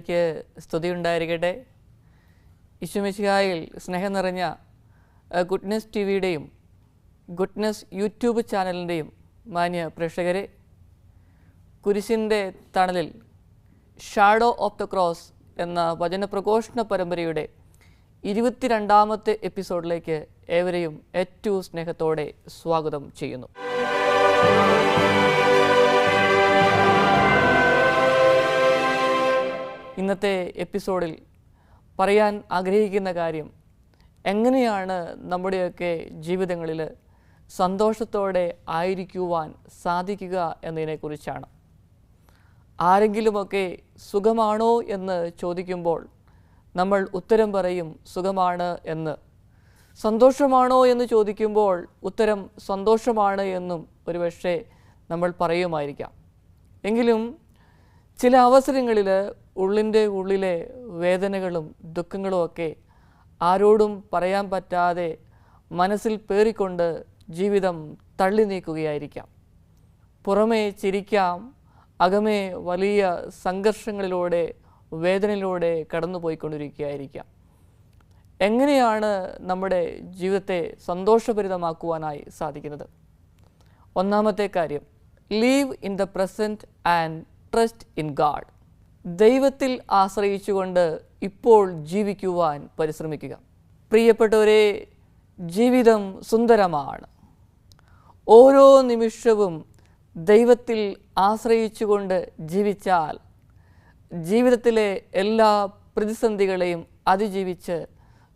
ഈശോമിശിഹായ്ക്ക് സ്തുതിയുണ്ടായിരിക്കട്ടെ. ഈശോമിശിഹായിൽ സ്നേഹം നിറഞ്ഞ goodness T വിയുടെയും goodness YouTube ചാനലിൻ്റെയും മാന്യ പ്രേക്ഷകരെ, കുരിശിൻ്റെ തണലിൽ ഷാഡോ ഓഫ് ദ ക്രോസ് എന്ന വചനപ്രഘോഷണ പരമ്പരയുടെ 22ാമത്തെ എപ്പിസോഡിലേക്ക് ഏവരെയും ഏറ്റവും സ്നേഹത്തോടെ സ്വാഗതം ചെയ്യുന്നു. ഇന്നത്തെ എപ്പിസോഡിൽ പറയാൻ ആഗ്രഹിക്കുന്ന കാര്യം, എങ്ങനെയാണ് നമ്മുടെയൊക്കെ ജീവിതങ്ങളിൽ സന്തോഷത്തോടെ ആയിരിക്കുവാൻ സാധിക്കുക എന്നതിനെക്കുറിച്ചാണ്. ആരെങ്കിലുമൊക്കെ സുഖമാണോ എന്ന് ചോദിക്കുമ്പോൾ നമ്മൾ ഉത്തരം പറയും സുഖമാണ് എന്ന്. സന്തോഷമാണോ എന്ന് ചോദിക്കുമ്പോൾ ഉത്തരം സന്തോഷമാണ് എന്നും ഒരുപക്ഷെ നമ്മൾ പറയുമായിരിക്കാം. എങ്കിലും ചില അവസരങ്ങളിൽ ഉള്ളിൻ്റെ ഉള്ളിലെ വേദനകളും ദുഃഖങ്ങളും ഒക്കെ ആരോടും പറയാൻ പറ്റാതെ മനസ്സിൽ പേറിക്കൊണ്ട് ജീവിതം തള്ളി നീക്കുകയായിരിക്കാം. പുറമേ ചിരിക്കാം, അകമേ വലിയ സംഘർഷങ്ങളിലൂടെ വേദനയിലൂടെ കടന്നുപോയിക്കൊണ്ടിരിക്കുകയായിരിക്കാം. എങ്ങനെയാണ് നമ്മുടെ ജീവിതത്തെ സന്തോഷഭരിതമാക്കുവാനായി സാധിക്കുന്നത്? ഒന്നാമത്തെ കാര്യം, leave in the present and trust in God. ദൈവത്തിൽ ആശ്രയിച്ചുകൊണ്ട് ഇപ്പോൾ ജീവിക്കുവാൻ പരിശ്രമിക്കുക. പ്രിയപ്പെട്ടവരെ, ജീവിതം സുന്ദരമാണ്. ഓരോ നിമിഷവും ദൈവത്തിൽ ആശ്രയിച്ചുകൊണ്ട് ജീവിച്ചാൽ ജീവിതത്തിലെ എല്ലാ പ്രതിസന്ധികളെയും അതിജീവിച്ച്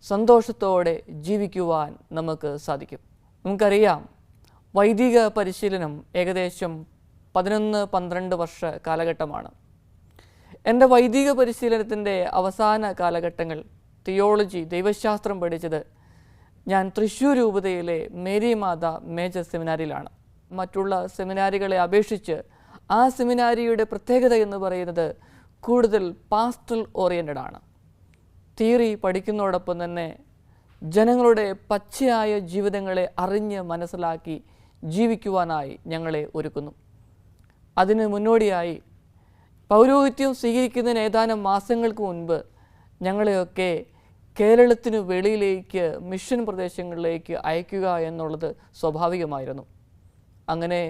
സന്തോഷത്തോടെ ജീവിക്കുവാൻ നമുക്ക് സാധിക്കും. നമുക്കറിയാം, വൈദിക പരിശീലനം ഏകദേശം 11-12 വർഷ കാലഘട്ടമാണ്. എൻ്റെ വൈദിക പരിശീലനത്തിൻ്റെ അവസാന കാലഘട്ടങ്ങൾ തിയോളജി, ദൈവശാസ്ത്രം പഠിച്ചത് ഞാൻ തൃശ്ശൂർ രൂപതയിലെ മേരി മാതാ മേജർ സെമിനാരിയിലാണ്. മറ്റുള്ള സെമിനാരികളെ അപേക്ഷിച്ച് ആ സെമിനാരിയുടെ പ്രത്യേകത എന്ന് പറയുന്നത് കൂടുതൽ പാസ്റ്റൽ ഓറിയൻറ്റഡ് ആണ്. തിയറി പഠിക്കുന്നതോടൊപ്പം തന്നെ ജനങ്ങളുടെ പച്ചയായ ജീവിതങ്ങളെ അറിഞ്ഞ് മനസ്സിലാക്കി ജീവിക്കുവാനായി ഞങ്ങളെ ഒരുക്കുന്നു. അതിന് മുന്നോടിയായി പൗരോഹിത്യം സ്വീകരിക്കുന്നതിന് ഏതാനും മാസങ്ങൾക്ക് മുൻപ് ഞങ്ങളെയൊക്കെ കേരളത്തിനു വെളിയിലേക്ക് മിഷൻ പ്രദേശങ്ങളിലേക്ക് അയക്കുക എന്നുള്ളത് സ്വാഭാവികമായിരുന്നു. അങ്ങനെ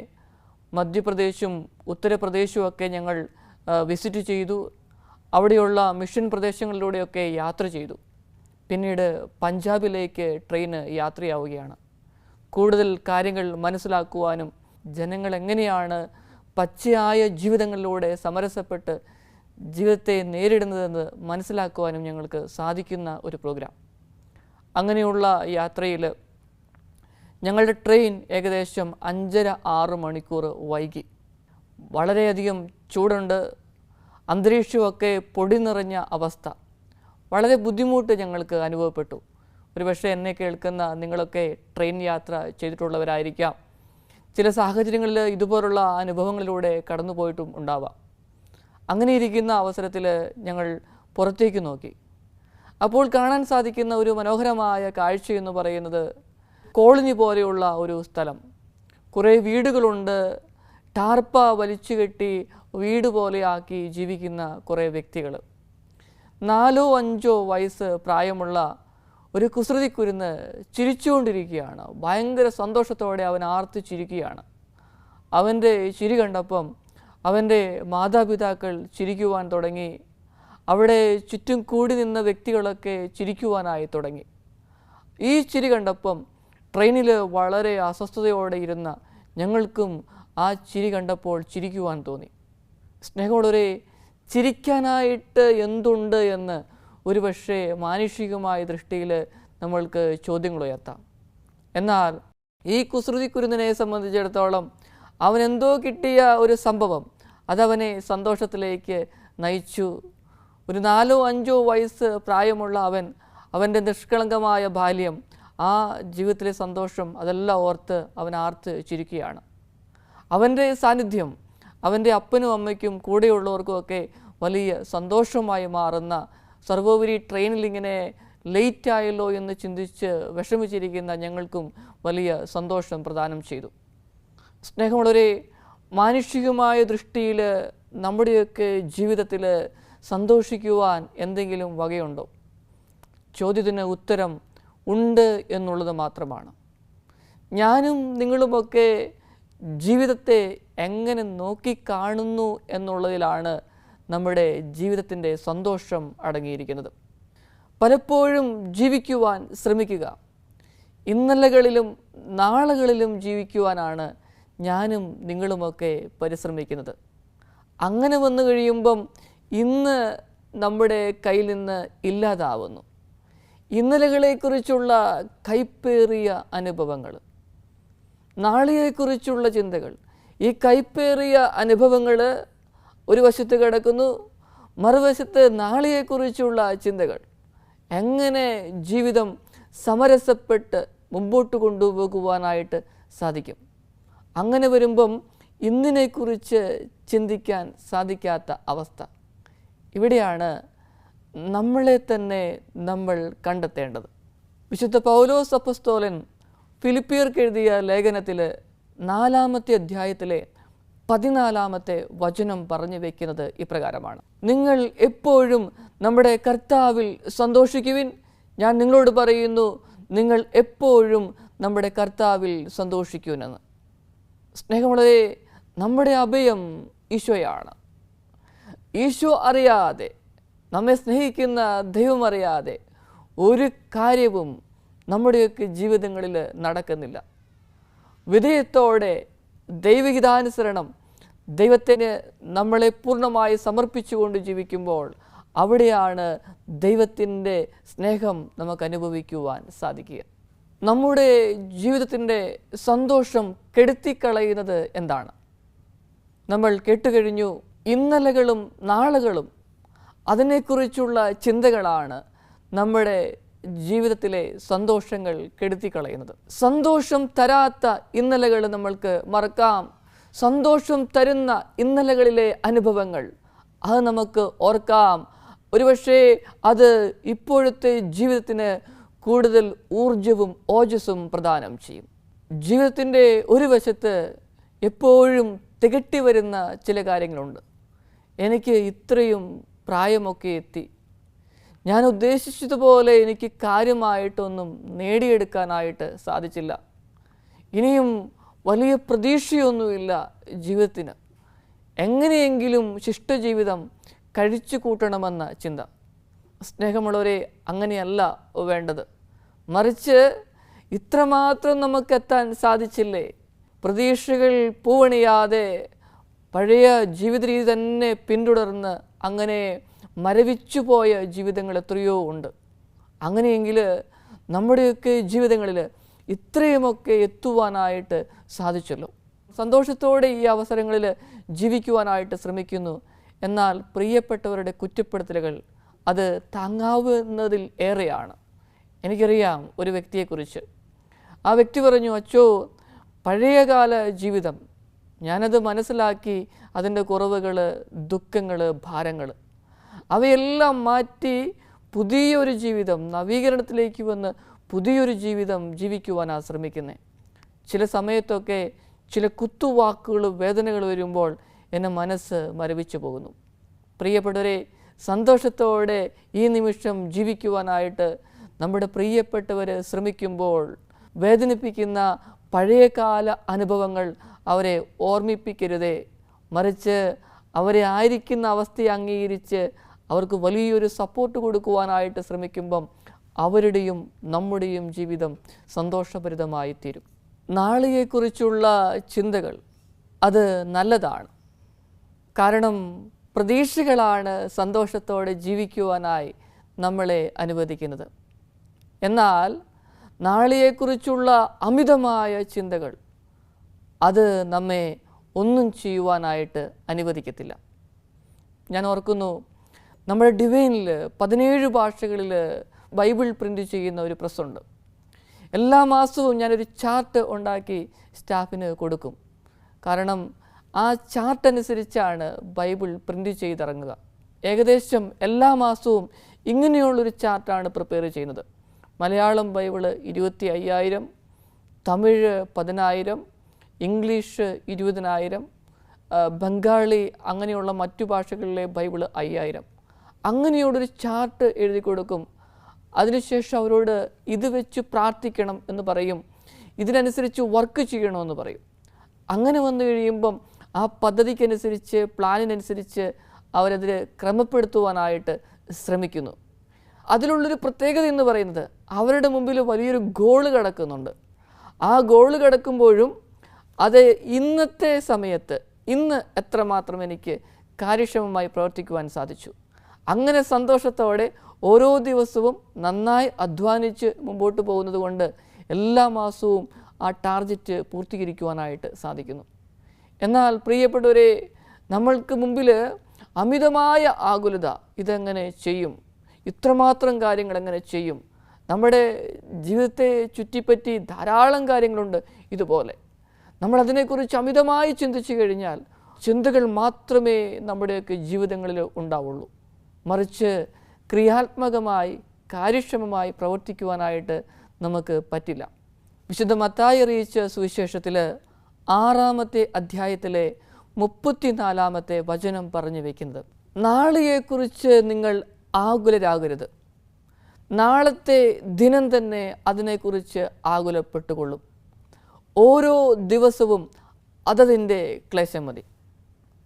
മധ്യപ്രദേശും ഉത്തർപ്രദേശും ഒക്കെ ഞങ്ങൾ വിസിറ്റ് ചെയ്തു. അവിടെയുള്ള മിഷൻ പ്രദേശങ്ങളിലൂടെയൊക്കെ യാത്ര ചെയ്തു. പിന്നീട് പഞ്ചാബിലേക്ക് ട്രെയിന് യാത്രയാവുകയാണ്. കൂടുതൽ കാര്യങ്ങൾ മനസ്സിലാക്കുവാനും ജനങ്ങൾ എങ്ങനെയാണ് പച്ചയായ ജീവിതങ്ങളിലൂടെ സമരസപ്പെട്ട് ജീവിതത്തെ നേരിടുന്നതെന്ന് മനസ്സിലാക്കുവാനും ഞങ്ങൾക്ക് സാധിക്കുന്ന ഒരു പ്രോഗ്രാം. അങ്ങനെയുള്ള യാത്രയിൽ ഞങ്ങളുടെ ട്രെയിൻ ഏകദേശം 5-6 മണിക്കൂർ വൈകി. വളരെയധികം ചൂടുണ്ട്, അന്തരീക്ഷമൊക്കെ പൊടി നിറഞ്ഞ അവസ്ഥ. വളരെ ബുദ്ധിമുട്ട് ഞങ്ങൾക്ക് അനുഭവപ്പെട്ടു. ഒരുപക്ഷെ എന്നെ കേൾക്കുന്ന നിങ്ങളൊക്കെ ട്രെയിൻ യാത്ര ചെയ്തിട്ടുള്ളവരായിരിക്കാം. ചില സാഹചര്യങ്ങളിൽ ഇതുപോലുള്ള അനുഭവങ്ങളിലൂടെ കടന്നു പോയിട്ടും ഉണ്ടാവാം. അങ്ങനെ ഇരിക്കുന്ന അവസരത്തിൽ ഞങ്ങൾ പുറത്തേക്ക് നോക്കി. അപ്പോൾ കാണാൻ സാധിക്കുന്ന ഒരു മനോഹരമായ കാഴ്ച എന്ന് പറയുന്നത് കോളനി പോലെയുള്ള ഒരു സ്ഥലം. കുറേ വീടുകളുണ്ട്. ടാർപ്പ വലിച്ചു കെട്ടി വീട് പോലെയാക്കി ജീവിക്കുന്ന കുറേ വ്യക്തികൾ. 4-5 വയസ്സ് പ്രായമുള്ള ഒരു കുസൃതിക്കുരുന്ന് ചിരിച്ചുകൊണ്ടിരിക്കുകയാണ്. ഭയങ്കര സന്തോഷത്തോടെ അവൻ ആർത്ത് ചിരിക്കുകയാണ്. അവൻ്റെ ചിരി കണ്ടപ്പം അവൻ്റെ മാതാപിതാക്കൾ ചിരിക്കുവാൻ തുടങ്ങി. അവിടെ ചുറ്റും കൂടി നിന്ന വ്യക്തികളൊക്കെ ചിരിക്കുവാനായി തുടങ്ങി. ഈ ചിരി കണ്ടപ്പം ട്രെയിനിൽ വളരെ അസ്വസ്ഥതയോടെ ഇരുന്ന ഞങ്ങൾക്കും ആ ചിരി കണ്ടപ്പോൾ ചിരിക്കുവാൻ തോന്നി. സ്നേഹമുള്ളവരെ, ചിരിക്കാനായിട്ട് എന്തുണ്ട് എന്ന് ഒരുപക്ഷെ മാനുഷികമായ ദൃഷ്ടിയിൽ നമ്മൾക്ക് ചോദ്യങ്ങൾ ഉയർത്താം. എന്നാൽ ഈ കുസൃതിക്കുരുന്നിനെ സംബന്ധിച്ചിടത്തോളം അവനെന്തോ കിട്ടിയ ഒരു സംഭവം അതവനെ സന്തോഷത്തിലേക്ക് നയിച്ചു. ഒരു 4-5 വയസ്സ് പ്രായമുള്ള അവൻ്റെ നിഷ്കളങ്കമായ ബാല്യം, ആ ജീവിതത്തിലെ സന്തോഷം, അതെല്ലാം ഓർത്ത് അവൻ ആർത്ത് ചിരിക്കുകയാണ്. അവൻ്റെ സാന്നിധ്യം അവൻ്റെ അപ്പനും അമ്മയ്ക്കും കൂടെയുള്ളവർക്കുമൊക്കെ വലിയ സന്തോഷമായി മാറുന്ന, സർവോപരി ട്രെയിനിൽ ഇങ്ങനെ ലേറ്റായല്ലോ എന്ന് ചിന്തിച്ച് വിഷമിച്ചിരിക്കുന്ന ഞങ്ങൾക്കും വലിയ സന്തോഷം പ്രദാനം ചെയ്തു. സ്നേഹമുള്ളവരെ, മാനുഷികമായ ദൃഷ്ടിയിൽ നമ്മുടെയൊക്കെ ജീവിതത്തിൽ സന്തോഷിക്കുവാൻ എന്തെങ്കിലും വകയുണ്ടോ? ചോദ്യത്തിന് ഉത്തരം ഉണ്ട് എന്നുള്ളത് മാത്രമാണ്. ഞാനും നിങ്ങളുമൊക്കെ ജീവിതത്തെ എങ്ങനെ നോക്കിക്കാണുന്നു എന്നുള്ളതിലാണ് നമ്മുടെ ജീവിതത്തിൻ്റെ സന്തോഷം അടങ്ങിയിരിക്കുന്നത്. പലപ്പോഴും ജീവിക്കുവാൻ ശ്രമിക്കുക. ഇന്നലകളിലും നാളുകളിലും ജീവിക്കുവാനാണ് ഞാനും നിങ്ങളുമൊക്കെ പരിശ്രമിക്കുന്നത്. അങ്ങനെ വന്നു കഴിയുമ്പം ഇന്ന് നമ്മുടെ കയ്യിൽ നിന്ന് ഇല്ലാതാവുന്നു. ഇന്നലകളെക്കുറിച്ചുള്ള കൈപ്പേറിയ അനുഭവങ്ങൾ, നാളെയെക്കുറിച്ചുള്ള ചിന്തകൾ, ഈ കൈപ്പേറിയ അനുഭവങ്ങൾ ഒരു വശത്ത് കിടക്കുന്നു, മറുവശത്ത് നാളെയെക്കുറിച്ചുള്ള ചിന്തകൾ. എങ്ങനെ ജീവിതം സമരസപ്പെട്ട് മുമ്പോട്ട് കൊണ്ടുപോകുവാനായിട്ട് സാധിക്കും? അങ്ങനെ വരുമ്പം ഇന്നിനെക്കുറിച്ച് ചിന്തിക്കാൻ സാധിക്കാത്ത അവസ്ഥ. ഇവിടെയാണ് നമ്മളെ തന്നെ നമ്മൾ കണ്ടെത്തേണ്ടത്. വിശുദ്ധ പൗലോസ് അപ്പോസ്തലൻ ഫിലിപ്പിയർക്ക് എഴുതിയ ലേഖനത്തിൽ 4-ാമത്തെ അധ്യായത്തിലെ 14-ാമത്തെ വചനം പറഞ്ഞു വയ്ക്കുന്നത് ഇപ്രകാരമാണ്: നിങ്ങൾ എപ്പോഴും നമ്മുടെ കർത്താവിൽ സന്തോഷിക്കുവിൻ. ഞാൻ നിങ്ങളോട് പറയുന്നു, നിങ്ങൾ എപ്പോഴും നമ്മുടെ കർത്താവിൽ സന്തോഷിക്കുവിനെന്ന്. സ്നേഹമുള്ളവരെ, നമ്മുടെ അഭയം ഈശോയാണ്. ഈശോ അറിയാതെ, നമ്മെ സ്നേഹിക്കുന്ന ദൈവം അറിയാതെ ഒരു കാര്യവും നമ്മുടെയൊക്കെ ജീവിതങ്ങളിൽ നടക്കുന്നില്ല. വിധേയത്തോടെ ദൈവഹിതാനുസരണം ദൈവത്തിന് നമ്മളെ പൂർണ്ണമായി സമർപ്പിച്ചുകൊണ്ട് ജീവിക്കുമ്പോൾ അവിടെയാണ് ദൈവത്തിൻ്റെ സ്നേഹം നമുക്ക് അനുഭവിക്കുവാൻ സാധിക്കുക. നമ്മുടെ ജീവിതത്തിൻ്റെ സന്തോഷം കെടുത്തിക്കളയുന്നത് എന്താണ്? നമ്മൾ കേട്ടുകഴിഞ്ഞു, ഇന്നലകളും നാളുകളും അതിനെക്കുറിച്ചുള്ള ചിന്തകളാണ് നമ്മുടെ ജീവിതത്തിലെ സന്തോഷങ്ങൾ കെടുത്തിക്കളയുന്നത്. സന്തോഷം തരാത്ത ഇന്നലകൾ നമ്മൾക്ക് മറക്കാം. സന്തോഷം തരുന്ന ഇന്നലകളിലെ അനുഭവങ്ങൾ അത് നമുക്ക് ഓർക്കാം. ഒരുപക്ഷെ അത് ഇപ്പോഴത്തെ ജീവിതത്തിന് കൂടുതൽ ഊർജവും ഓജസ്സും പ്രദാനം ചെയ്യും. ജീവിതത്തിൻ്റെ ഒരു വശത്ത് എപ്പോഴും തികട്ടി വരുന്ന ചില കാര്യങ്ങളുണ്ട്. എനിക്ക് ഇത്രയും പ്രായമൊക്കെ എത്തി, ഞാൻ ഉദ്ദേശിച്ചതുപോലെ എനിക്ക് കാര്യമായിട്ടൊന്നും നേടിയെടുക്കാനായിട്ട് സാധിച്ചില്ല, ഇനിയും വലിയ പ്രതീക്ഷയൊന്നുമില്ല ജീവിതത്തിന്, എങ്ങനെയെങ്കിലും ശിഷ്ടജീവിതം കഴിച്ചു കൂട്ടണമെന്ന ചിന്ത. സ്നേഹമുള്ളവരെ, അങ്ങനെയല്ല വേണ്ടത്. മറിച്ച് ഇത്രമാത്രം നമുക്കെത്താൻ സാധിച്ചില്ലേ, പ്രതീക്ഷകൾ പൂവണിയാതെ പഴയ ജീവിത രീതി തന്നെ പിന്തുടർന്ന് അങ്ങനെ മരവിച്ചു പോയ ജീവിതങ്ങൾ എത്രയോ ഉണ്ട്. അങ്ങനെയെങ്കിൽ നമ്മുടെയൊക്കെ ജീവിതങ്ങളിൽ ഇത്രയുമൊക്കെ എത്തുവാനായിട്ട് സാധിച്ചല്ലോ. സന്തോഷത്തോടെ ഈ അവസരങ്ങളിൽ ജീവിക്കുവാനായിട്ട് ശ്രമിക്കുന്നു. എന്നാൽ പ്രിയപ്പെട്ടവരുടെ കുറ്റപ്പെടുത്തലുകൾ അത് താങ്ങാവുന്നതിൽ ഏറെയാണ്. എനിക്കറിയാം ഒരു വ്യക്തിയെക്കുറിച്ച്. ആ വ്യക്തി പറഞ്ഞു, അച്ചോ, പഴയകാല ജീവിതം ഞാനത് മനസ്സിലാക്കി, അതിൻ്റെ കുറവുകൾ, ദുഃഖങ്ങൾ, ഭാരങ്ങൾ അവയെല്ലാം മാറ്റി പുതിയൊരു ജീവിതം, നവീകരണത്തിലേക്ക് വന്ന് പുതിയൊരു ജീവിതം ജീവിക്കുവാനാണ് ശ്രമിക്കുന്നത്. ചില സമയത്തൊക്കെ ചില കുത്തുവാക്കുകൾ, വേദനകൾ വരുമ്പോൾ എൻ്റെ മനസ്സ് മരവിച്ചു പോകുന്നു. പ്രിയപ്പെട്ടവരെ, സന്തോഷത്തോടെ ഈ നിമിഷം ജീവിക്കുവാനായിട്ട് നമ്മുടെ പ്രിയപ്പെട്ടവർ ശ്രമിക്കുമ്പോൾ വേദനിപ്പിക്കുന്ന പഴയകാല അനുഭവങ്ങൾ അവരെ ഓർമ്മിപ്പിക്കരുതേ. മറിച്ച് അവരെ ആയിരിക്കുന്ന അവസ്ഥയെ അംഗീകരിച്ച് അവർക്ക് വലിയൊരു സപ്പോർട്ട് കൊടുക്കുവാനായിട്ട് ശ്രമിക്കുമ്പം അവരുടെയും നമ്മുടെയും ജീവിതം സന്തോഷഭരിതമായി തീരും. നാളെയെക്കുറിച്ചുള്ള ചിന്തകൾ അത് നല്ലതാണ്. കാരണം പ്രതീക്ഷകളാണ് സന്തോഷത്തോടെ ജീവിക്കുവാനായി നമ്മളെ അനുവദിക്കുന്നത്. എന്നാൽ നാളെയെക്കുറിച്ചുള്ള അമിതമായ ചിന്തകൾ അത് നമ്മെ ഒന്നും ചെയ്യുവാനായിട്ട് അനുവദിക്കത്തില്ല. ഞാൻ ഓർക്കുന്നു, നമ്മുടെ ഡിവൈനിൽ 17 ഭാഷകളിൽ ബൈബിൾ പ്രിൻ്റ് ചെയ്യുന്ന ഒരു പ്രസ്സുണ്ട്. എല്ലാ മാസവും ഞാനൊരു ചാർട്ട് ഉണ്ടാക്കി സ്റ്റാഫിന് കൊടുക്കും. കാരണം ആ ചാർട്ട് അനുസരിച്ചാണ് ബൈബിൾ പ്രിൻ്റ് ചെയ്തിറങ്ങുക. ഏകദേശം എല്ലാ മാസവും ഇങ്ങനെയുള്ളൊരു ചാർട്ടാണ് പ്രിപ്പയർ ചെയ്യുന്നത്. മലയാളം ബൈബിള് 25,000, തമിഴ് 10,000, ഇംഗ്ലീഷ് 20,000, ബംഗാളി അങ്ങനെയുള്ള മറ്റു ഭാഷകളിലെ ബൈബിള് 5,000. അങ്ങനെയുള്ളൊരു ചാർട്ട് എഴുതി കൊടുക്കും. അതിനുശേഷം അവരോട് ഇത് വെച്ച് പ്രാർത്ഥിക്കണം എന്ന് പറയും, ഇതിനനുസരിച്ച് വർക്ക് ചെയ്യണമെന്ന് പറയും. അങ്ങനെ വന്നു കഴിയുമ്പം ആ പദ്ധതിക്കനുസരിച്ച്, പ്ലാനിനനുസരിച്ച് അവരതിൽ ക്രമപ്പെടുത്തുവാനായിട്ട് ശ്രമിക്കുന്നു. അതിലുള്ളൊരു പ്രത്യേകത എന്ന് പറയുന്നത് അവരുടെ മുമ്പിൽ വലിയൊരു ഗോള് കിടക്കുന്നുണ്ട്. ആ ഗോള് കിടക്കുമ്പോഴും അത് ഇന്നത്തെ സമയത്ത് ഇന്ന് എത്രമാത്രം എനിക്ക് കാര്യക്ഷമമായി പ്രവർത്തിക്കുവാൻ സാധിച്ചു, അങ്ങനെ സന്തോഷത്തോടെ ഓരോ ദിവസവും നന്നായി അധ്വാനിച്ച് മുമ്പോട്ട് പോകുന്നത് കൊണ്ട് എല്ലാ മാസവും ആ ടാർഗറ്റ് പൂർത്തീകരിക്കുവാനായിട്ട് സാധിക്കുന്നു. എന്നാൽ പ്രിയപ്പെട്ടവരെ, നമ്മൾക്ക് മുമ്പിൽ അമിതമായ ആകുലത, ഇതെങ്ങനെ ചെയ്യും, ഇത്രമാത്രം കാര്യങ്ങൾ എങ്ങനെ ചെയ്യും, നമ്മുടെ ജീവിതത്തെ ചുറ്റിപ്പറ്റി ധാരാളം കാര്യങ്ങളുണ്ട്. ഇതുപോലെ നമ്മൾ അതിനെക്കുറിച്ച് അമിതമായി ചിന്തിച്ചു കഴിഞ്ഞാൽ ചിന്തകൾ മാത്രമേ നമ്മുടെയൊക്കെ ജീവിതങ്ങളിൽ ഉണ്ടാവുള്ളൂ. മറിച്ച് ക്രിയാത്മകമായി കാര്യക്ഷമമായി പ്രവർത്തിക്കുവാനായിട്ട് നമുക്ക് പറ്റില്ല. വിശുദ്ധ മത്തായി അറിയിച്ച സുവിശേഷത്തിൽ 6-ാമത്തെ അധ്യായത്തിലെ 34-ാമത്തെ വചനം പറഞ്ഞു വയ്ക്കുന്നത്, നാളെയെക്കുറിച്ച് നിങ്ങൾ ആകുലരാകരുത്, നാളത്തെ ദിനം തന്നെ അതിനെക്കുറിച്ച് ആകുലപ്പെട്ടുകൊള്ളും, ഓരോ ദിവസവും അതതിൻ്റെ ക്ലേശം മതി.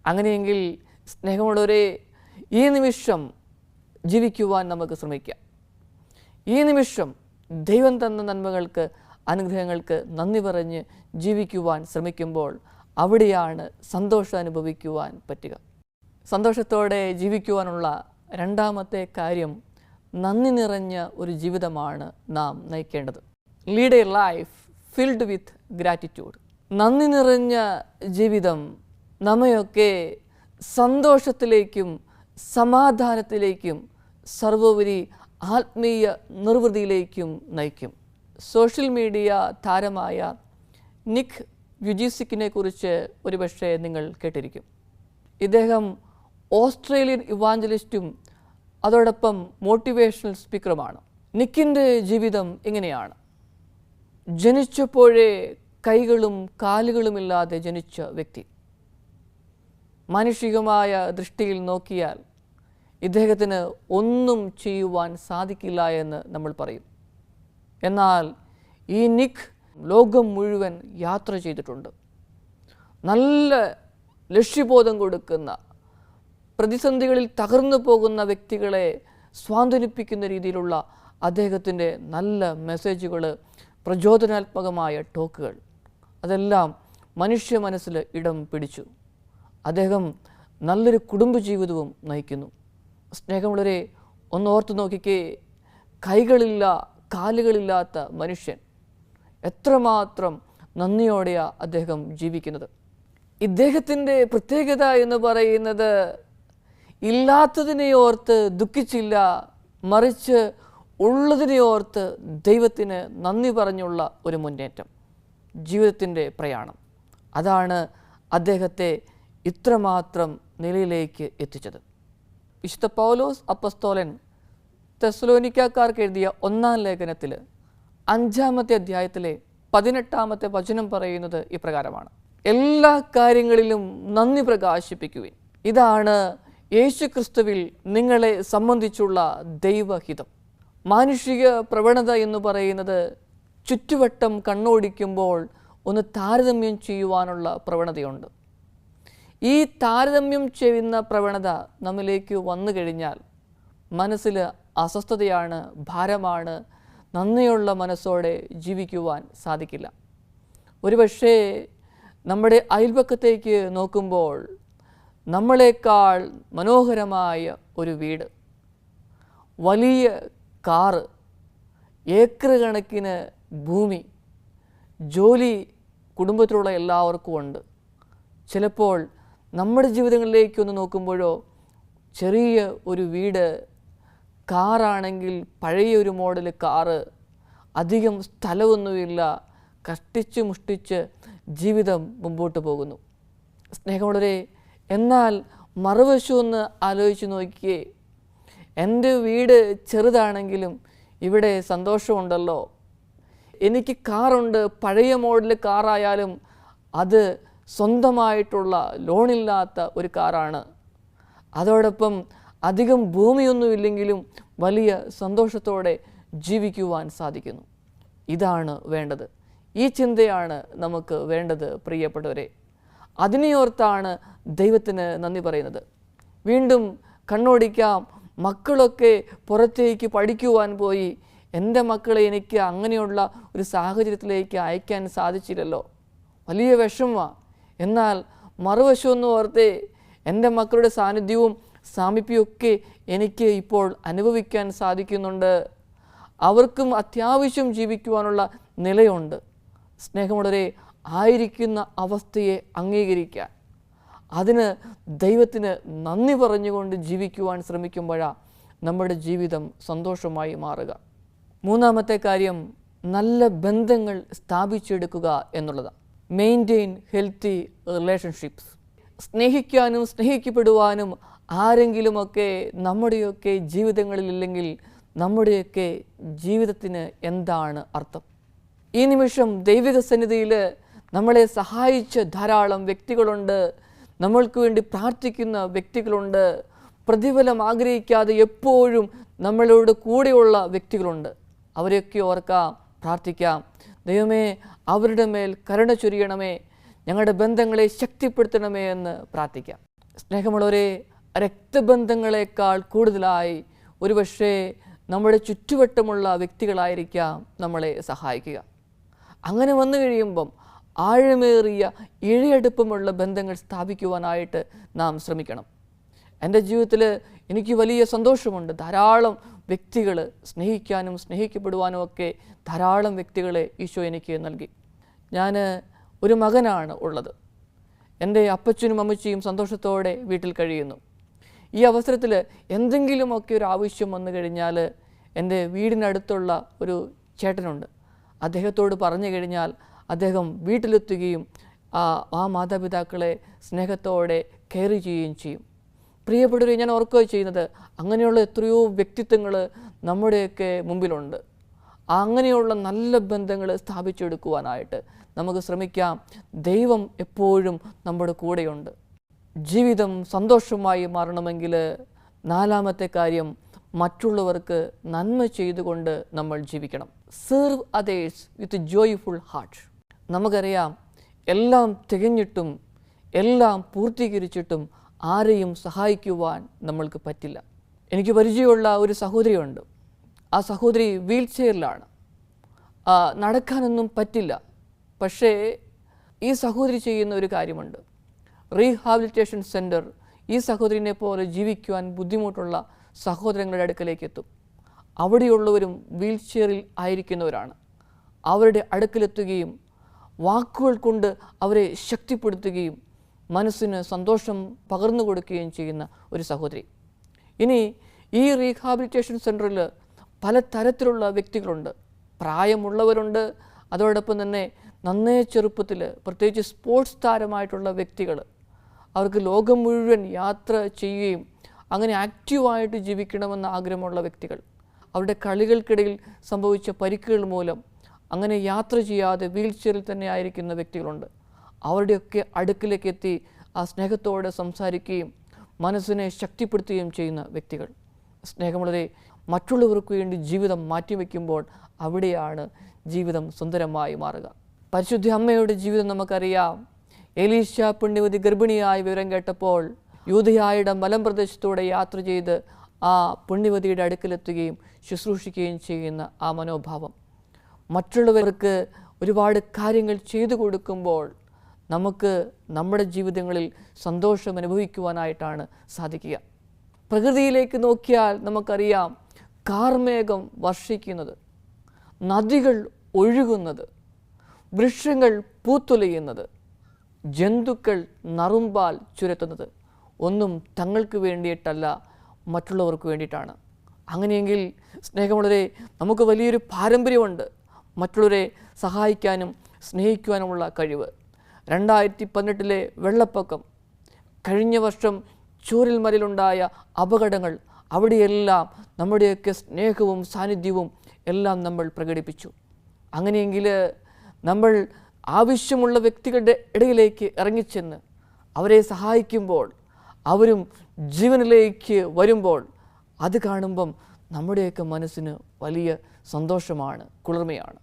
അങ്ങനെയെങ്കിൽ സ്നേഹമുള്ളവരെ, ഈ നിമിഷം ജീവിക്കുവാൻ നമുക്ക് ശ്രമിക്കാം. ഈ നിമിഷം ദൈവം തന്ന നന്മകൾക്ക്, അനുഗ്രഹങ്ങൾക്ക് നന്ദി പറഞ്ഞ് ജീവിക്കുവാൻ ശ്രമിക്കുമ്പോൾ അവിടെയാണ് സന്തോഷം അനുഭവിക്കുവാൻ പറ്റുക. സന്തോഷത്തോടെ ജീവിക്കുവാനുള്ള രണ്ടാമത്തെ കാര്യം, നന്ദി നിറഞ്ഞ ഒരു ജീവിതമാണ് നാം നയിക്കേണ്ടത്. Lead a life filled with gratitude. നന്ദി നിറഞ്ഞ ജീവിതം നമ്മയൊക്കെ സന്തോഷത്തിലേക്കും സമാധാനത്തിലേക്കും സർവോപരി ആത്മീയ നിർവൃതിയിലേക്കും നയിക്കും. സോഷ്യൽ മീഡിയ താരമായ നിക് വ്യുജിസിക്കിനെ കുറിച്ച് ഒരുപക്ഷെ നിങ്ങൾ കേട്ടിരിക്കും. ഇദ്ദേഹം ഓസ്ട്രേലിയൻ ഇവാഞ്ചലിസ്റ്റും അതോടൊപ്പം മോട്ടിവേഷണൽ സ്പീക്കറുമാണ്. നിക്കിൻ്റെ ജീവിതം ഇങ്ങനെയാണ്. ജനിച്ചപ്പോഴേ കൈകളും കാലുകളുമില്ലാതെ ജനിച്ച വ്യക്തി. മാനുഷികമായ ദൃഷ്ടിയിൽ നോക്കിയാൽ ഇദ്ദേഹത്തിന് ഒന്നും ചെയ്യുവാൻ സാധിക്കില്ല എന്ന് നമ്മൾ പറയും. എന്നാൽ ഈ നിക് ലോകം മുഴുവൻ യാത്ര ചെയ്തിട്ടുണ്ട്. നല്ല ലക്ഷ്യബോധം കൊടുക്കുന്ന, പ്രതിസന്ധികളിൽ തകർന്നു പോകുന്ന വ്യക്തികളെ സ്വാന്തനിപ്പിക്കുന്ന രീതിയിലുള്ള അദ്ദേഹത്തിൻ്റെ നല്ല മെസ്സേജുകൾ, പ്രചോദനാത്മകമായ ടോക്കുകൾ, അതെല്ലാം മനുഷ്യ മനസ്സിൽ ഇടം പിടിച്ചു. അദ്ദേഹം നല്ലൊരു കുടുംബജീവിതവും നയിക്കുന്നു. സ്നേഹമുള്ളവരെ, ഒന്ന് ഓർത്തു നോക്കിക്കേ, കൈകളില്ല കാലുകളില്ലാത്ത മനുഷ്യൻ എത്രമാത്രം നന്ദിയോടെയാണ് അദ്ദേഹം ജീവിക്കുന്നത്. ഇദ്ദേഹത്തിൻ്റെ പ്രത്യേകത എന്ന് പറയുന്നത് ഇല്ലാത്തതിനെ ഓർത്ത് ദുഃഖിച്ചില്ല, മറിച്ച് ഉള്ളതിനെ ഓർത്ത് ദൈവത്തിന് നന്ദി പറഞ്ഞുള്ള ഒരു മുന്നേറ്റം, ജീവിതത്തിൻ്റെ പ്രയാണം. അതാണ് അദ്ദേഹത്തെ ഇത്രമാത്രം നിലയിലേക്ക് എത്തിച്ചത്. വിശുദ്ധ പൗലോസ് അപ്പസ്തോലൻ തെസ്സലോനിക്കക്കാർക്ക് എഴുതിയ 1-ാം ലേഖനത്തിൽ 5-ാമത്തെ അധ്യായത്തിലെ 18-ാമത്തെ വചനം പറയുന്നത് ഇപ്രകാരമാണ്: എല്ലാ കാര്യങ്ങളിലും നന്ദി പ്രകാശിപ്പിക്കുവിൻ, ഇതാണ് യേശുക്രിസ്തുവിൽ നിങ്ങളെ സംബന്ധിച്ചുള്ള ദൈവഹിതം. മാനുഷിക പ്രവണത എന്ന് പറയുന്നത് ചുറ്റുവട്ടം കണ്ണോടിക്കുമ്പോൾ ഒന്ന് താരതമ്യം ചെയ്യുവാനുള്ള പ്രവണതയുണ്ട്. ഈ താരതമ്യം ചെയ്യുന്ന പ്രവണത നമ്മിലേക്ക് വന്നു കഴിഞ്ഞാൽ മനസ്സിൽ അസ്വസ്ഥതയാണ്, ഭാരമാണ്, നന്ദിയുള്ള മനസ്സോടെ ജീവിക്കുവാൻ സാധിക്കില്ല. ഒരുപക്ഷേ നമ്മുടെ അയൽപക്കത്തേക്ക് നോക്കുമ്പോൾ നമ്മളെക്കാൾ മനോഹരമായ ഒരു വീട്, വലിയ കാറ്, ഏക്കർ കണക്കിന് ഭൂമി, ജോലി കുടുംബത്തിലുള്ള എല്ലാവർക്കും ഉണ്ട്. ചിലപ്പോൾ നമ്മുടെ ജീവിതങ്ങളിലേക്കൊന്ന് നോക്കുമ്പോഴോ ചെറിയ ഒരു വീട്, കാറാണെങ്കിൽ പഴയ ഒരു മോഡൽ കാറ്, അധികം സ്ഥലമൊന്നുമില്ല, കഷ്ടിച്ച് മുഷ്ടിച്ച് ജീവിതം മുമ്പോട്ട് പോകുന്നു. സ്നേഹമുള്ളവരെ, എന്നാൽ മറുവശം ഒന്ന് ആലോചിച്ച് നോക്കിയേ. എൻ്റെ വീട് ചെറുതാണെങ്കിലും ഇവിടെ സന്തോഷമുണ്ടല്ലോ. എനിക്ക് കാറുണ്ട്, പഴയ മോഡൽ കാറായാലും അത് സ്വന്തമായിട്ടുള്ള ലോണില്ലാത്ത ഒരു കാറാണ്. അതോടൊപ്പം അധികം ഭൂമിയൊന്നുമില്ലെങ്കിലും വലിയ സന്തോഷത്തോടെ ജീവിക്കുവാൻ സാധിക്കുന്നു. ഇതാണ് വേണ്ടത്. ഈ ചിന്തയാണ് നമുക്ക് വേണ്ടത് പ്രിയപ്പെട്ടവരെ. അതിനെയോർത്താണ് ദൈവത്തിന് നന്ദി പറയുന്നത്. വീണ്ടും കണ്ണോടിക്കാം, മക്കളൊക്കെ പുറത്തേക്ക് പഠിക്കുവാൻ പോയി. എൻ്റെ മക്കളെ എനിക്ക് അങ്ങനെയുള്ള ഒരു സാഹചര്യത്തിലേക്ക് അയക്കാൻ സാധിച്ചില്ലല്ലോ, വലിയ വിഷമമാണ്. എന്നാൽ മറുവശമെന്ന് ഓർത്തേ, എൻ്റെ മക്കളുടെ സാന്നിധ്യവും സാമീപ്യമൊക്കെ എനിക്ക് ഇപ്പോൾ അനുഭവിക്കാൻ സാധിക്കുന്നുണ്ട്. അവർക്കും അത്യാവശ്യം ജീവിക്കുവാനുള്ള നിലയുണ്ട്. സ്നേഹമുള്ളവരെ, ആയിരിക്കുന്ന അവസ്ഥയെ അംഗീകരിക്കാൻ, അതിന് ദൈവത്തിന് നന്ദി പറഞ്ഞുകൊണ്ട് ജീവിക്കുവാൻ ശ്രമിക്കുമ്പോഴാണ് നമ്മുടെ ജീവിതം സന്തോഷമായി മാറുക. മൂന്നാമത്തെ കാര്യം, നല്ല ബന്ധങ്ങൾ സ്ഥാപിച്ചെടുക്കുക എന്നുള്ളതാണ്. Maintain healthy relationships. സ്നേഹിക്കാനും സ്നേഹിക്കപ്പെടുവാനും ആരെങ്കിലുമൊക്കെ നമ്മുടെയൊക്കെ ജീവിതങ്ങളിലില്ലെങ്കിൽ നമ്മുടെയൊക്കെ ജീവിതത്തിന് എന്താണ് അർത്ഥം? ഈ നിമിഷം ദൈവിക സന്നിധിയിൽ നമ്മളെ സഹായിച്ച ധാരാളം വ്യക്തികളുണ്ട്. നമ്മൾക്ക് വേണ്ടി പ്രാർത്ഥിക്കുന്ന വ്യക്തികളുണ്ട്. പ്രതിഫലം ആഗ്രഹിക്കാതെ എപ്പോഴും നമ്മളോട് കൂടെയുള്ള വ്യക്തികളുണ്ട്. അവരെയൊക്കെ ഓർക്കാം, പ്രാർത്ഥിക്കാം. ദൈവമേ, അവരുടെ മേൽ കരുണ ചൊരിയണമേ, ഞങ്ങളുടെ ബന്ധങ്ങളെ ശക്തിപ്പെടുത്തണമേ എന്ന് പ്രാർത്ഥിക്കാം. സ്നേഹമുള്ളവരെ, രക്തബന്ധങ്ങളെക്കാൾ കൂടുതലായി ഒരുപക്ഷേ നമ്മുടെ ചുറ്റുവട്ടമുള്ള വ്യക്തികളായിരിക്കാം നമ്മളെ സഹായിക്കുക. അങ്ങനെ വന്നു കഴിയുമ്പം ആഴമേറിയ ഇഴയടുപ്പമുള്ള ബന്ധങ്ങൾ സ്ഥാപിക്കുവാനായിട്ട് നാം ശ്രമിക്കണം. എൻ്റെ ജീവിതത്തിൽ എനിക്ക് വലിയ സന്തോഷമുണ്ട്. ധാരാളം വ്യക്തികൾ, സ്നേഹിക്കാനും സ്നേഹിക്കപ്പെടുവാനും ഒക്കെ ധാരാളം വ്യക്തികളെ ഈശോ എനിക്ക് നൽകി. ഞാൻ ഒരു മകനാണ് ഉള്ളത്. എൻ്റെ അപ്പച്ചനും അമ്മച്ചിയും സന്തോഷത്തോടെ വീട്ടിൽ കഴിയുന്നു. ഈ അവസരത്തിൽ എന്തെങ്കിലുമൊക്കെ ഒരു ആവശ്യം വന്നു കഴിഞ്ഞാൽ എൻ്റെ വീടിനടുത്തുള്ള ഒരു ചേട്ടനുണ്ട്. അദ്ദേഹത്തോട് പറഞ്ഞു കഴിഞ്ഞാൽ അദ്ദേഹം വീട്ടിലെത്തുകയും ആ മാതാപിതാക്കളെ സ്നേഹത്തോടെ കെയർ ചെയ്യുകയും ചെയ്യും. പ്രിയപ്പെട്ടവരെ, ഞാൻ ഓർക്കുകയും ചെയ്യുന്നത്, അങ്ങനെയുള്ള എത്രയോ വ്യക്തിത്വങ്ങൾ നമ്മുടെയൊക്കെ മുമ്പിലുണ്ട്. അങ്ങനെയുള്ള നല്ല ബന്ധങ്ങൾ സ്ഥാപിച്ചെടുക്കുവാനായിട്ട് നമുക്ക് ശ്രമിക്കാം. ദൈവം എപ്പോഴും നമ്മുടെ കൂടെയുണ്ട്. ജീവിതം സന്തോഷമായി മാറണമെങ്കിൽ നാലാമത്തെ കാര്യം, മറ്റുള്ളവർക്ക് നന്മ ചെയ്തുകൊണ്ട് നമ്മൾ ജീവിക്കണം. Serve others with joyful heart. നമുക്കറിയാം, എല്ലാം തികഞ്ഞിട്ടും എല്ലാം പൂർത്തീകരിച്ചിട്ടും ആരെയും സഹായിക്കുവാൻ നമ്മൾക്ക് പറ്റില്ല. എനിക്ക് പരിചയമുള്ള ഒരു സഹോദരിയുണ്ട്. ആ സഹോദരി വീൽ ചെയറിലാണ്, നടക്കാനൊന്നും പറ്റില്ല. പക്ഷേ ഈ സഹോദരി ചെയ്യുന്ന ഒരു കാര്യമുണ്ട്. റീഹാബിലിറ്റേഷൻ സെൻറ്റർ ഈ സഹോദരിനെ പോലെ ജീവിക്കുവാൻ ബുദ്ധിമുട്ടുള്ള സഹോദരങ്ങളുടെ അടുക്കലേക്ക് എത്തും. അവിടെയുള്ളവരും വീൽ ചെയറിൽ ആയിരിക്കുന്നവരാണ്. അവരുടെ അടുക്കലെത്തുകയും വാക്കുകൾ കൊണ്ട് അവരെ ശക്തിപ്പെടുത്തുകയും മനസ്സിന് സന്തോഷം പകർന്നു കൊടുക്കുകയും ചെയ്യുന്ന ഒരു സഹോദരി. ഇനി ഈ റീഹാബിലിറ്റേഷൻ സെൻറ്ററിൽ പല തരത്തിലുള്ള വ്യക്തികളുണ്ട്. പ്രായമുള്ളവരുണ്ട്, അതോടൊപ്പം തന്നെ നന്നേ ചെറുപ്പത്തിൽ, പ്രത്യേകിച്ച് സ്പോർട്സ് താരമായിട്ടുള്ള വ്യക്തികൾ, അവർക്ക് ലോകം മുഴുവൻ യാത്ര ചെയ്യുകയും അങ്ങനെ ആക്റ്റീവായിട്ട് ജീവിക്കണമെന്ന ആഗ്രഹമുള്ള വ്യക്തികൾ, അവരുടെ കളികൾക്കിടയിൽ സംഭവിച്ച പരിക്കുകൾ മൂലം അങ്ങനെ യാത്ര ചെയ്യാതെ വീൽ ചെയറിൽ തന്നെ ആയിരിക്കുന്ന വ്യക്തികളുണ്ട്. അവരുടെയൊക്കെ അടുക്കിലേക്ക് എത്തി ആ സ്നേഹത്തോടെ സംസാരിക്കുകയും മനസ്സിനെ ശക്തിപ്പെടുത്തുകയും ചെയ്യുന്ന വ്യക്തികൾ. സ്നേഹമുള്ളവരെ, മറ്റുള്ളവർക്ക് വേണ്ടി ജീവിതം മാറ്റിവെക്കുമ്പോൾ അവിടെയാണ് ജീവിതം സുന്ദരമായി മാറുക. പരിശുദ്ധ അമ്മയുടെ ജീവിതം നമുക്കറിയാം. എലീശ പുണ്യവതി ഗർഭിണിയായ വിവരം കേട്ടപ്പോൾ യൂദയായുടെ മലമ്പ്രദേശത്തൂടെ യാത്ര ചെയ്ത് ആ പുണ്യവതിയുടെ അടുക്കലെത്തുകയും ശുശ്രൂഷിക്കുകയും ചെയ്യുന്ന ആ മനോഭാവം, മറ്റുള്ളവർക്ക് ഒരുപാട് കാര്യങ്ങൾ ചെയ്തു കൊടുക്കുമ്പോൾ നമുക്ക് നമ്മുടെ ജീവിതങ്ങളിൽ സന്തോഷം അനുഭവിക്കുവാനായിട്ടാണ് സാധിക്കുക. പ്രകൃതിയിലേക്ക് നോക്കിയാൽ നമുക്കറിയാം, കാർമേഘം വർഷിക്കുന്നത്, നദികൾ ഒഴുകുന്നത്, വൃക്ഷങ്ങൾ പൂത്തുലയുന്നത്, ജന്തുക്കൾ നറുമ്പാൽ ചുരത്തുന്നത് ഒന്നും തങ്ങൾക്ക് വേണ്ടിയിട്ടല്ല, മറ്റുള്ളവർക്ക് വേണ്ടിയിട്ടാണ്. അങ്ങനെയെങ്കിൽ സ്നേഹമുള്ളവരെ, നമുക്ക് വലിയൊരു പാരമ്പര്യമുണ്ട് മറ്റുള്ളവരെ സഹായിക്കാനും സ്നേഹിക്കുവാനുമുള്ള കഴിവ്. 2018 വെള്ളപ്പൊക്കം, കഴിഞ്ഞ വർഷം ചൂരൽമലയിലുണ്ടായ അപകടങ്ങൾ, അവിടെയെല്ലാം നമ്മുടെയൊക്കെ സ്നേഹവും സാന്നിധ്യവും എല്ലാം നമ്മൾ പ്രകടിപ്പിച്ചു. അങ്ങനെയെങ്കിൽ നമ്മൾ ആവശ്യമുള്ള വ്യക്തികളുടെ ഇടയിലേക്ക് ഇറങ്ങിച്ചെന്ന് അവരെ സഹായിക്കുമ്പോൾ അവരും ജീവനിലേക്ക് വരുമ്പോൾ അത് കാണുമ്പം നമ്മുടെയൊക്കെ മനസ്സിന് വലിയ സന്തോഷമാണ്, കുളിർമയാണ്.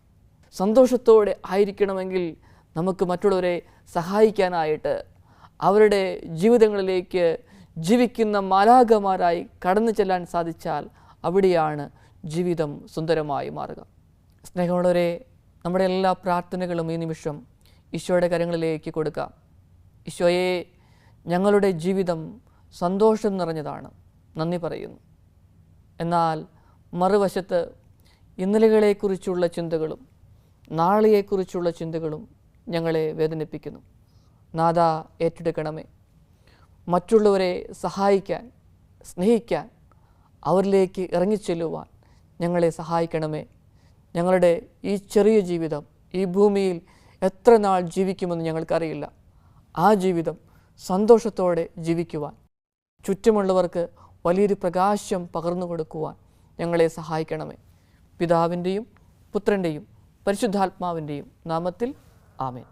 സന്തോഷത്തോടെ ആയിരിക്കണമെങ്കിൽ നമുക്ക് മറ്റുള്ളവരെ സഹായിക്കാനായിട്ട് അവരുടെ ജീവിതങ്ങളിലേക്ക് ജീവിക്കുന്ന മാലാഖമാരായി കടന്നു ചെല്ലാൻ സാധിച്ചാൽ അവിടെയാണ് ജീവിതം സുന്ദരമായി മാറുക. സ്നേഹമുള്ളവരെ, നമ്മുടെ എല്ലാ പ്രാർത്ഥനകളും ഈ നിമിഷം ഈശോയുടെ കരങ്ങളിലേക്ക് കൊടുക്കാം. ഈശോയെ, ഞങ്ങളുടെ ജീവിതം സന്തോഷം നിറഞ്ഞതാണ്, നന്ദി പറയുന്നു. എന്നാൽ മറുവശത്ത് ഇന്നലെകളെക്കുറിച്ചുള്ള ചിന്തകളും നാളെയെക്കുറിച്ചുള്ള ചിന്തകളും ഞങ്ങളെ വേദനിപ്പിക്കുന്നു. നാഥ, ഏറ്റെടുക്കണമേ. മറ്റുള്ളവരെ സഹായിക്കാൻ, സ്നേഹിക്കാൻ, അവരിലേക്ക് ഇറങ്ങിച്ചെല്ലുവാൻ ഞങ്ങളെ സഹായിക്കണമേ. ഞങ്ങളുടെ ഈ ചെറിയ ജീവിതം ഈ ഭൂമിയിൽ എത്ര നാൾ ജീവിക്കുമെന്ന് ഞങ്ങൾക്കറിയില്ല. ആ ജീവിതം സന്തോഷത്തോടെ ജീവിക്കുവാൻ, ചുറ്റുമുള്ളവർക്ക് വലിയൊരു പ്രകാശം പകർന്നു കൊടുക്കുവാൻ ഞങ്ങളെ സഹായിക്കണമേ. പിതാവിൻ്റെയും പുത്രൻ്റെയും പരിശുദ്ധാത്മാവിൻ്റെയും നാമത്തിൽ ആമേൻ.